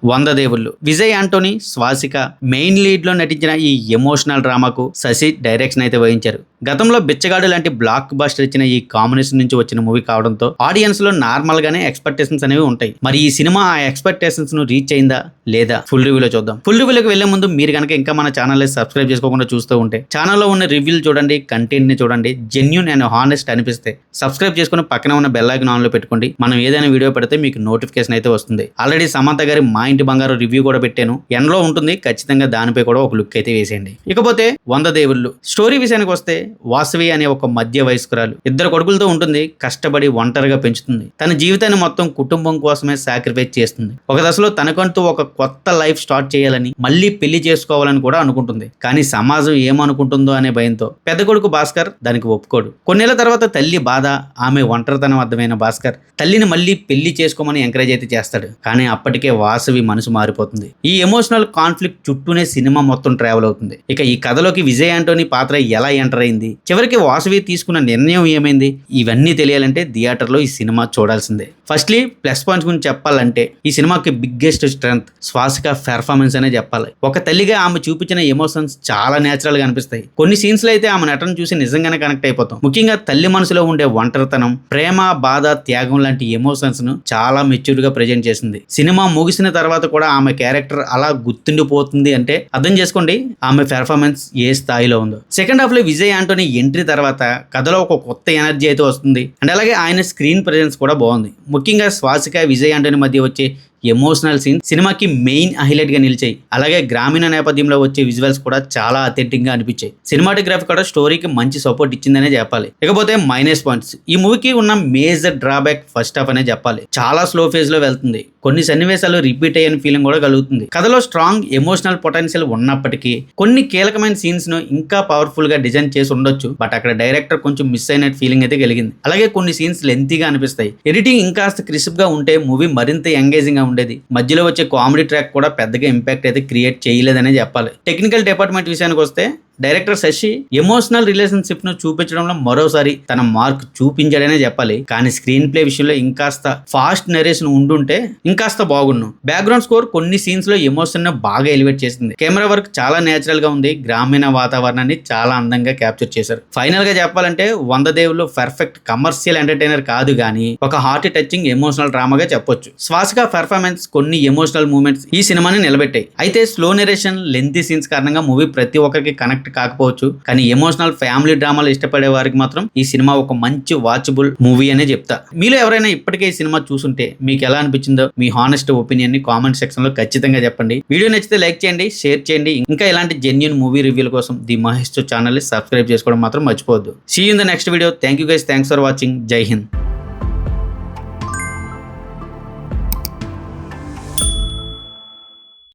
వంద దేవుళ్ళు Vijay Antony, Swasika main lead లో నటించిన ఈ ఎమోషనల్ డ్రామాకు శశి డైరెక్షన్ అయితే వహించారు. గతంలో బిచ్చగాడు లాంటి బ్లాక్ బస్టర్ ఇచ్చిన ఈ కాంబినేషన్ నుంచి వచ్చిన మూవీ కావడంతో ఆడియన్స్ లో నార్మల్ గానే ఎక్స్పెక్టేషన్స్ అనేవి ఉంటాయి. మరి ఈ సినిమా ఆ ఎక్స్పెక్టేషన్స్ ను రీచ్ అయిందా లేదా ఫుల్ రివ్యూలో చూద్దాం. ఫుల్ రివ్యూలోకి వెళ్లే ముందు మీరు కనుక ఇంకా మన ఛానల్ సబ్స్క్రైబ్ చేసుకోకుండా చూస్తూ ఉంటే ఛానల్లో ఉన్న రివ్యూలు చూడండి, కంటెంట్ ని చూడండి, జెన్యూన్ అండ్ హానెస్ట్ అనిపిస్తే సబ్స్క్రైబ్ చేసుకుని పక్కన ఉన్న బెల్ ఐకాన్ ఆన్ లో పెట్టుకోండి. మనం ఏదైనా వీడియో పెడితే మీకు నోటిఫికేషన్ అయితే వస్తుంది. ఆల్రెడీ సమంత గారి మా ఇంటి బంగారు రివ్యూ కూడా పెట్టాను, ఎండ్లో ఉంటుంది, ఖచ్చితంగా దానిపై కూడా ఒక లుక్ అయితే వేసేయండి. ఇకపోతే వంద దేవుళ్ళు స్టోరీ విషయానికి వస్తే, వాసవి అనే ఒక మధ్య వయస్కురాలు 2 కొడుకులతో ఉంటుంది. కష్టపడి ఒంటరిగా పెంచుతుంది. తన జీవితాన్ని మొత్తం కుటుంబం కోసమే సాక్రిఫైస్ చేస్తుంది. ఒక దశలో తనకంటూ ఒక కొత్త లైఫ్ స్టార్ట్ చేయాలని, మళ్ళీ పెళ్లి చేసుకోవాలని కూడా అనుకుంటుంది. కానీ సమాజం ఏమనుకుంటుందో అనే భయంతో పెద్ద కొడుకు భాస్కర్ దానికి ఒప్పుకోడు. కొన్నేళ్ల తర్వాత తల్లి బాధ, ఆమె ఒంటరితనం అర్థమైన భాస్కర్ తల్లిని మళ్ళీ పెళ్లి చేసుకోమని ఎంకరేజ్ అయితే చేస్తాడు. కానీ అప్పటికే వాసవి మనసు మారిపోతుంది. ఈ ఎమోషనల్ కాన్ఫ్లిక్ట్ చుట్టూనే సినిమా మొత్తం ట్రావెల్ అవుతుంది. ఇక ఈ కథలోకి విజయ్ ఆంటోనీ పాత్ర ఎలా ఎంటర్ అయింది, చివరికి వాసవి తీసుకున్న నిర్ణయం ఏమైంది, ఇవన్నీ తెలియాలంటే థియేటర్లో ఈ సినిమా చూడాల్సిందే. ఫస్ట్లీ ప్లస్ పాయింట్స్ గురించి చెప్పాలంటే ఈ సినిమాకి బిగ్గెస్ట్ స్ట్రెంగ్త్ స్వాసిక పెర్ఫార్మెన్స్ అనే చెప్పాలి. ఒక తల్లిగా ఆమె చూపించిన ఎమోషన్స్ చాలా నేచురల్ గా అనిపిస్తాయి. కొన్ని సీన్స్ లో అయితే ఆమె నటన చూసి నిజంగానే కనెక్ట్ అయిపోతాం. ముఖ్యంగా తల్లి మనసులో ఉండే ఒంటరితనం, ప్రేమ, బాధ, త్యాగం లాంటి ఎమోషన్స్ ను చాలా మెచ్యూర్ గా ప్రెజెంట్ చేసింది. సినిమా ముగిసిన తర్వాత కూడా ఆమె క్యారెక్టర్ అలా గుర్తుండిపోతుంది అంటే అర్థం చేసుకోండి ఆమె పెర్ఫార్మెన్స్ ఏ స్థాయిలో ఉందో. సెకండ్ హాఫ్ లో విజయ్ ఆంటోనీ ఎంట్రీ తర్వాత కథలో ఒక కొత్త ఎనర్జీ అయితే వస్తుంది. అండ్ అలాగే ఆయన స్క్రీన్ ప్రెజెన్స్ కూడా బాగుంది. ముఖ్యంగా స్వాసిక, విజయ్ ఆంటోనీ మధ్య వచ్చే ఎమోషనల్ సీన్ సినిమాకి మెయిన్ హైలైట్ గా నిలిచాయి. అలాగే గ్రామీణ నేపథ్యంలో వచ్చే విజువల్స్ కూడా చాలా అథెంటిక్ గా అనిపించాయి. సినిమాటోగ్రఫీ కూడా స్టోరీకి మంచి సపోర్ట్ ఇచ్చిందనే చెప్పాలి. ఇకపోతే మైనస్ పాయింట్స్, ఈ మూవీకి ఉన్న మేజర్ డ్రాబ్యాక్ ఫస్ట్ హాఫ్ అనే చెప్పాలి. చాలా స్లో ఫేజ్ లో వెళ్తుంది. కొన్ని సన్నివేశాలు రిపీట్ అయ్యని ఫీలింగ్ కూడా కలుగుతుంది. కథలో స్ట్రాంగ్ ఎమోషనల్ పొటెన్షియల్ ఉన్నప్పటికీ కొన్ని కీలకమైన సీన్స్ ను ఇంకా పవర్ఫుల్ గా డిజైన్ చేసి ఉండొచ్చు. బట్ అక్కడ డైరెక్టర్ కొంచెం మిస్ అయినట్టు ఫీలింగ్ అయితే కలిగింది. అలాగే కొన్ని సీన్స్ లెంతీగా అనిపిస్తాయి. ఎడిటింగ్ ఇంకాస్త క్రిస్ప్ గా ఉంటే మూవీ మరింత ఎంగేజింగ్ గా ఉండేది. మధ్యలో వచ్చే కామెడీ ట్రాక్ కూడా పెద్దగా ఇంపాక్ట్ అయితే క్రియేట్ చేయలేదనే చెప్పాలి. టెక్నికల్ డిపార్ట్మెంట్ విషయానికి వస్తే డైరెక్టర్ శశి ఎమోషనల్ రిలేషన్షిప్ ను చూపించడంలో మరోసారి తన మార్క్ చూపించాడనే చెప్పాలి. కానీ స్క్రీన్ ప్లే విషయంలో ఇంకాస్త ఫాస్ట్ నరేషన్ ఉండుంటే ఇంకాస్త బాగుండు. బ్యాక్గ్రౌండ్ స్కోర్ కొన్ని సీన్స్ లో ఎమోషన్ ను బాగా ఎలివేట్ చేసింది. కెమెరా వర్క్ చాలా నేచురల్ గా ఉంది. గ్రామీణ వాతావరణాన్ని చాలా అందంగా క్యాప్చర్ చేశారు. ఫైనల్ గా చెప్పాలంటే వంద దేవుళ్ళు పర్ఫెక్ట్ కమర్షియల్ ఎంటర్టైనర్ కాదు గానీ ఒక హార్ట్ టచింగ్ ఎమోషనల్ డ్రామాగా చెప్పొచ్చు. స్వాసిక పెర్ఫార్మెన్స్, కొన్ని ఎమోషనల్ మూమెంట్స్ ఈ సినిమాని నిలబెట్టాయి. అయితే స్లో నరేషన్, లెంతీ సీన్స్ కారణంగా మూవీ ప్రతి ఒక్కరికి కనెక్ట్ కాకపోవచ్చు. కానీ ఎమోషనల్ ఫ్యామిలీ డ్రామాలు ఇష్టపడే వారికి మాత్రం ఈ సినిమా ఒక మంచి వాచబుల్ మూవీ అనే చెప్తా. మీలో ఎవరైనా ఇప్పటికే ఈ సినిమా చూసుంటే మీకు ఎలా అనిపించిందో మీ హానెస్ట్ ఒపీనియన్ ని కామెంట్ సెక్షన్ లో ఖచ్చితంగా చెప్పండి. వీడియో నచ్చితే లైక్ చేయండి, షేర్ చేయండి. ఇంకా ఇలాంటి జెన్యూన్ మూవీ రివ్యూల కోసం ది మహేష్ ఛానల్ ని సబ్స్క్రైబ్ చేసుకోవడం మాత్రం మర్చిపోవద్దు. See you in the next video. Thank you guys, thanks for watching. Jai Hind.